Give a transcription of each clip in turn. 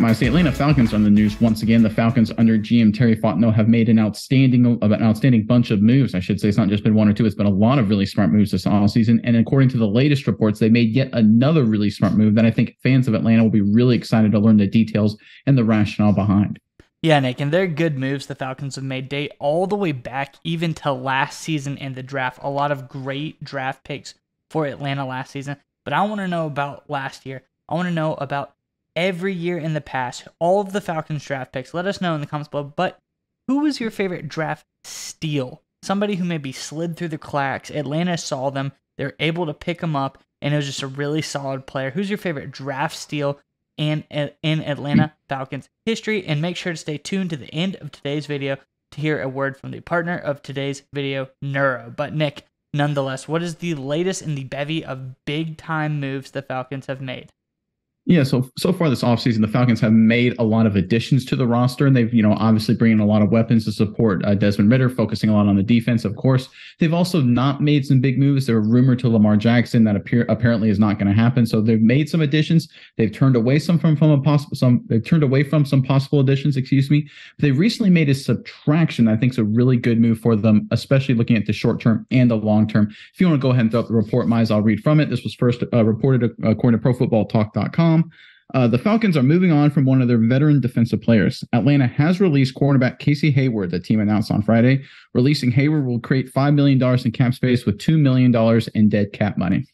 Miles. The Atlanta Falcons are on the news once again. The Falcons under GM Terry Fontenot have made an outstanding bunch of moves. I should say it's not just been one or two. It's been a lot of really smart moves this offseason. And according to the latest reports, they made yet another really smart move that I think fans of Atlanta will be really excited to learn the details and the rationale behind. Yeah, Nick, and they're good moves the Falcons have made date all the way back even to last season in the draft. A lot of great draft picks for Atlanta last season. But I want to know about last year. I want to know about every year in the past, all of the Falcons draft picks. Let us know in the comments below. But who was your favorite draft steal? Somebody who maybe slid through the cracks. Atlanta saw them. They're able to pick them up, and it was just a really solid player. Who's your favorite draft steal in Atlanta Falcons history? And make sure to stay tuned to the end of today's video to hear a word from the partner of today's video, Neuro. But Nick, nonetheless, what is the latest in the bevy of big-time moves the Falcons have made? Yeah, so far this offseason, the Falcons have made a lot of additions to the roster, and they've, obviously bringing a lot of weapons to support Desmond Ridder, focusing a lot on the defense, of course. They've also not made some big moves. There were rumored to Lamar Jackson that apparently is not going to happen. So they've made some additions. They've turned away some possible additions, excuse me. They recently made a subtraction that I think is a really good move for them, especially looking at the short term and the long term. If you want to go ahead and throw up the report, Miles, I'll read from it. This was first reported according to ProFootballTalk.com. The Falcons are moving on from one of their veteran defensive players. Atlanta has released cornerback Casey Hayward, the team announced on Friday. Releasing Hayward will create $5 million in cap space with $2 million in dead cap money.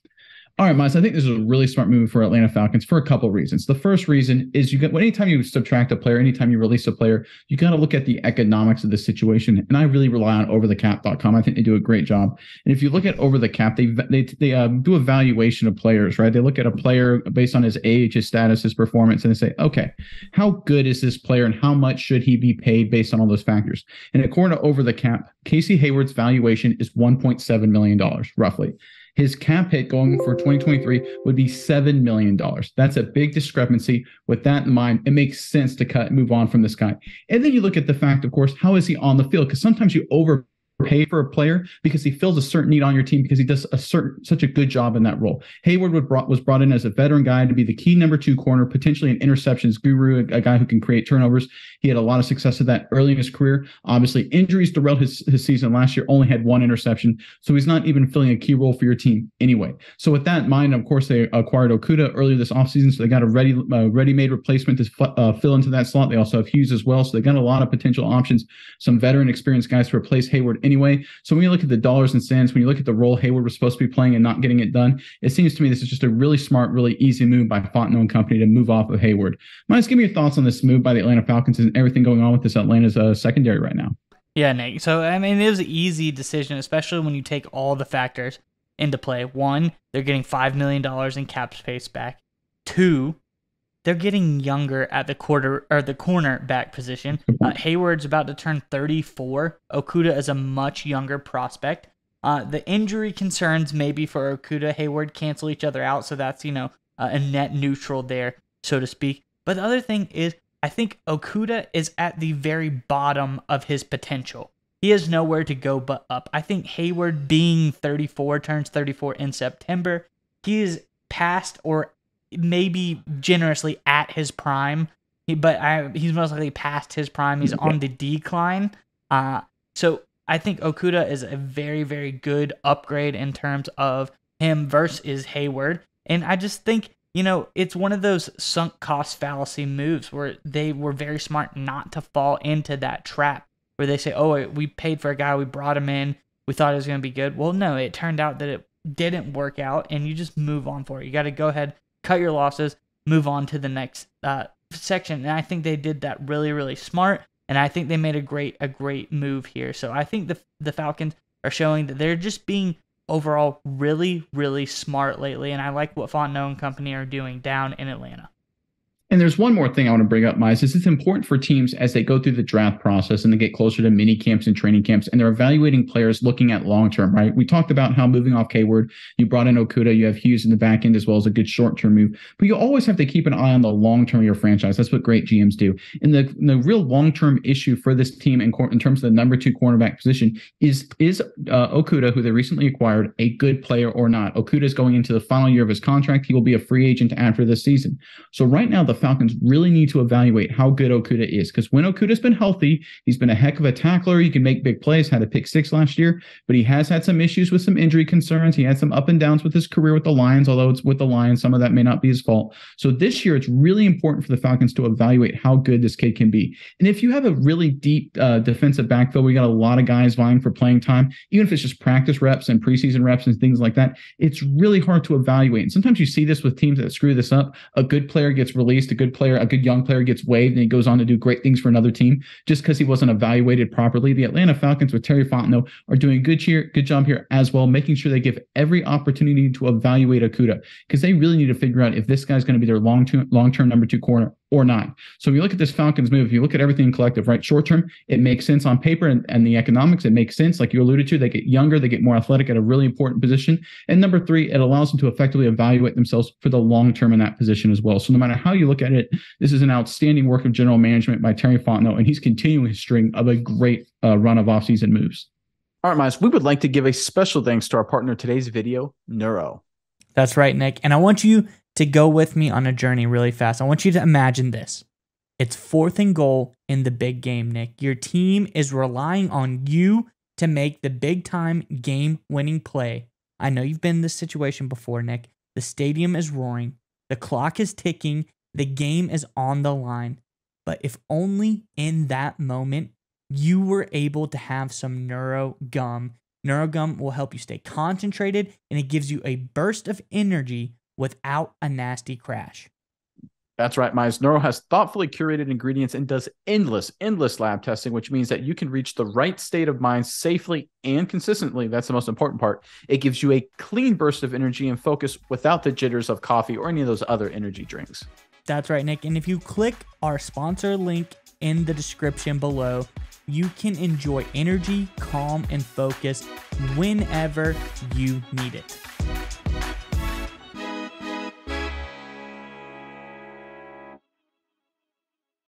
All right, Miles, I think this is a really smart move for Atlanta Falcons for a couple of reasons. The first reason is anytime you subtract a player, anytime you release a player, you got to look at the economics of the situation. And I really rely on overthecap.com. I think they do a great job. And if you look at Over the Cap, they do a valuation of players, right? They look at a player based on his age, his status, his performance, and they say, okay, how good is this player and how much should he be paid based on all those factors? And according to Over the Cap, Casey Hayward's valuation is $1.7 million, roughly. His cap hit going for 2023 would be $7 million. That's a big discrepancy. With that in mind, it makes sense to move on from this guy. And then you look at the fact, of course, how is he on the field? Because sometimes you overpay for a player because he fills a certain need on your team because he does such a good job in that role. Hayward was brought in as a veteran guy to be the key number 2 corner, potentially an interceptions guru, a guy who can create turnovers. He had a lot of success with that early in his career. Obviously, injuries derailed his season last year, only had 1 interception, so he's not even filling a key role for your team anyway. So with that in mind, of course, they acquired Okudah earlier this offseason, so they got a ready-made replacement to fill into that slot. They also have Hughes as well, so they got a lot of potential options, some veteran experienced guys to replace Hayward anyway. So when you look at the dollars and cents, when you look at the role Hayward was supposed to be playing and not getting it done, it seems to me this is just a really smart, really easy move by Fontenot and company to move off of Hayward. Miles, give me your thoughts on this move by the Atlanta Falcons and everything going on with this Atlanta's secondary right now. Yeah, Nick. So, I mean, it was an easy decision, especially when you take all the factors into play. 1, they're getting $5 million in cap space back. 2, they're getting younger at the cornerback position. Hayward's about to turn 34. Okudah is a much younger prospect. The injury concerns maybe for Okudah, Hayward cancel each other out, so that's, a net neutral there, so to speak. But the other thing is, I think Okudah is at the very bottom of his potential. He has nowhere to go but up. I think Hayward, being 34, turns 34 in September, he is past or maybe generously at his prime, but he's most likely past his prime. He's on the decline. So I think Okudah is a very, very good upgrade in terms of him versus Hayward. And I just think, it's one of those sunk cost fallacy moves where they were very smart not to fall into that trap where they say, oh, we paid for a guy, we brought him in, we thought it was going to be good. Well, no, it turned out that it didn't work out, and you just move on for it. You got to go ahead, cut your losses, move on to the next section. And I think they did that really, really smart. And I think they made a great move here. So I think the Falcons are showing that they're just being overall really, really smart lately. And I like what Fontenot and company are doing down in Atlanta. And there's one more thing I want to bring up, Miles, is it's important for teams as they go through the draft process and they get closer to mini camps and training camps, and they're evaluating players looking at long-term, right? We talked about how moving off Hayward, you brought in Okudah, you have Hughes in the back end as well as a good short-term move, but you always have to keep an eye on the long-term of your franchise. That's what great GMs do. And the real long-term issue for this team in terms of the number 2 cornerback position is Okudah, who they recently acquired, a good player or not? Okudah is going into the final year of his contract. He will be a free agent after this season. So right now, the Falcons really need to evaluate how good Okudah is, because when Okudah's been healthy, he's been a heck of a tackler. He can make big plays, had a pick six last year, but he has had some issues with some injury concerns. He had some up and downs with his career with the Lions, although it's with the Lions, some of that may not be his fault. So this year, it's really important for the Falcons to evaluate how good this kid can be. And if you have a really deep defensive backfield, we got a lot of guys vying for playing time, even if it's just practice reps and preseason reps and things like that, it's really hard to evaluate. And sometimes you see this with teams that screw this up. A good player gets released, a good young player gets waived, and he goes on to do great things for another team just because he wasn't evaluated properly. The Atlanta Falcons with Terry Fontenot are doing good job here as well, making sure they give every opportunity to evaluate Okudah, because they really need to figure out if this guy's going to be their long-term number 2 corner or not. So if you look at this Falcons move, if you look at everything in collective, right, short term, it makes sense on paper, and the economics, it makes sense. Like you alluded to, they get younger, they get more athletic at a really important position. And number 3, it allows them to effectively evaluate themselves for the long term in that position as well. So no matter how you look at it, this is an outstanding work of general management by Terry Fontenot, and he's continuing his string of a great run of offseason moves. All right, Miles, we would like to give a special thanks to our partner today's video, Neuro. That's right, Nick. And I want you to go with me on a journey really fast. I want you to imagine this. It's 4th and goal in the big game, Nick. Your team is relying on you to make the big-time game-winning play. I know you've been in this situation before, Nick. The stadium is roaring. The clock is ticking. The game is on the line. But if only in that moment you were able to have some Neuro Gum. Neuro Gum will help you stay concentrated, and it gives you a burst of energy without a nasty crash. That's right, Miles. Neuro has thoughtfully curated ingredients and does endless lab testing, which means that you can reach the right state of mind safely and consistently. That's the most important part. It gives you a clean burst of energy and focus without the jitters of coffee or any of those other energy drinks. That's right, Nick. And if you click our sponsor link in the description below, you can enjoy energy, calm, and focus whenever you need it.